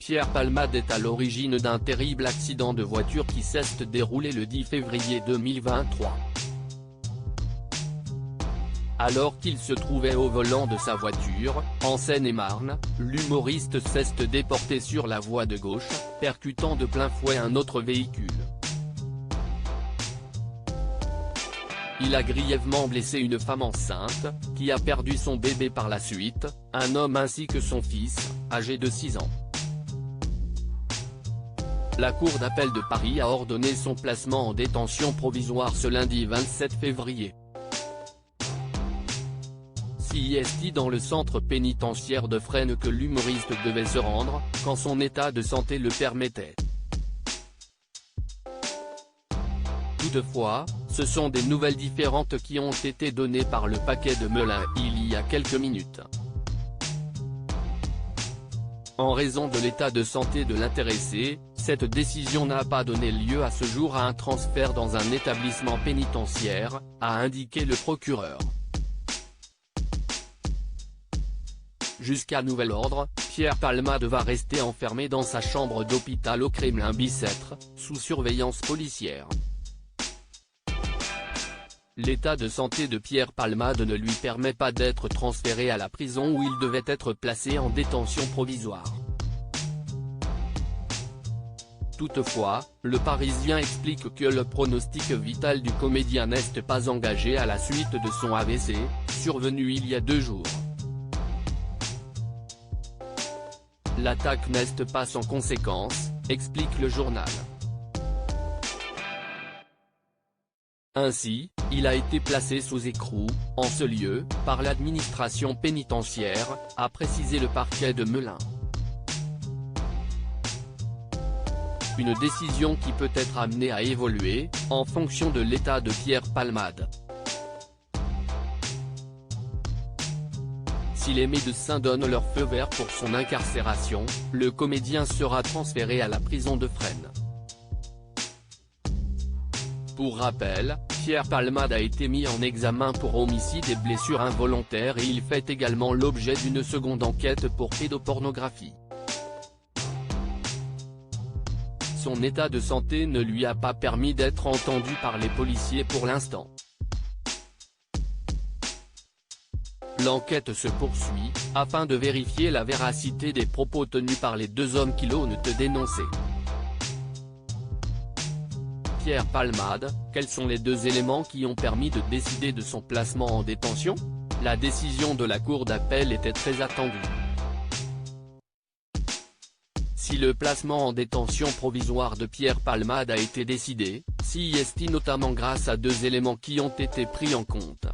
Pierre Palmade est à l'origine d'un terrible accident de voiture qui s'est déroulé le 10 février 2023. Alors qu'il se trouvait au volant de sa voiture, en Seine-et-Marne, l'humoriste s'est déporté sur la voie de gauche, percutant de plein fouet un autre véhicule. Il a grièvement blessé une femme enceinte, qui a perdu son bébé par la suite, un homme ainsi que son fils, âgé de 6 ans. La Cour d'appel de Paris a ordonné son placement en détention provisoire ce lundi 27 février. C'est dans le centre pénitentiaire de Fresnes que l'humoriste devait se rendre, quand son état de santé le permettait. Toutefois, ce sont des nouvelles différentes qui ont été données par le Paquet de Melun il y a quelques minutes. En raison de l'état de santé de l'intéressé, cette décision n'a pas donné lieu à ce jour à un transfert dans un établissement pénitentiaire, a indiqué le procureur. Jusqu'à nouvel ordre, Pierre Palmade va rester enfermé dans sa chambre d'hôpital au Kremlin-Bicêtre, sous surveillance policière. L'état de santé de Pierre Palmade ne lui permet pas d'être transféré à la prison où il devait être placé en détention provisoire. Toutefois, le Parisien explique que le pronostic vital du comédien n'est pas engagé à la suite de son AVC, survenu il y a 2 jours. L'attaque n'est pas sans conséquence, explique le journal. Ainsi, il a été placé sous écrou, en ce lieu, par l'administration pénitentiaire, a précisé le parquet de Melun. Une décision qui peut être amenée à évoluer, en fonction de l'état de Pierre Palmade. Si les médecins donnent leur feu vert pour son incarcération, le comédien sera transféré à la prison de Fresnes. Pour rappel, Pierre Palmade a été mis en examen pour homicide et blessure involontaire et il fait également l'objet d'une seconde enquête pour pédopornographie. Son état de santé ne lui a pas permis d'être entendu par les policiers pour l'instant. L'enquête se poursuit, afin de vérifier la véracité des propos tenus par les 2 hommes qui l'ont dénoncé. Pierre Palmade, quels sont les 2 éléments qui ont permis de décider de son placement en détention? La décision de la Cour d'appel était très attendue. Si le placement en détention provisoire de Pierre Palmade a été décidé, c'est notamment grâce à 2 éléments qui ont été pris en compte.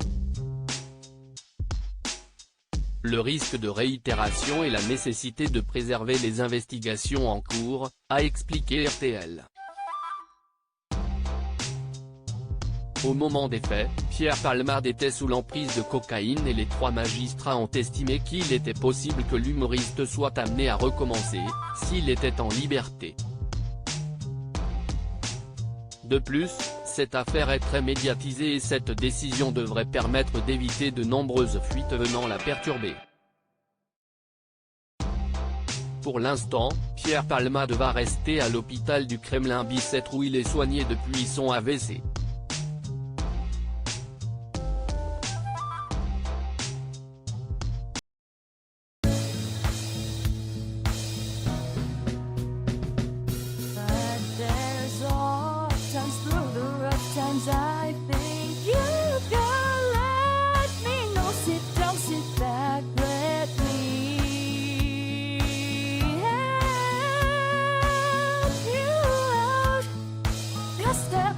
Le risque de réitération et la nécessité de préserver les investigations en cours, a expliqué RTL. Au moment des faits, Pierre Palmade était sous l'emprise de cocaïne et les 3 magistrats ont estimé qu'il était possible que l'humoriste soit amené à recommencer, s'il était en liberté. De plus, cette affaire est très médiatisée et cette décision devrait permettre d'éviter de nombreuses fuites venant la perturber. Pour l'instant, Pierre Palmade va rester à l'hôpital du Kremlin-Bicêtre où il est soigné depuis son AVC. I think you can let me know. Sit down, sit back, let me help you out. Just step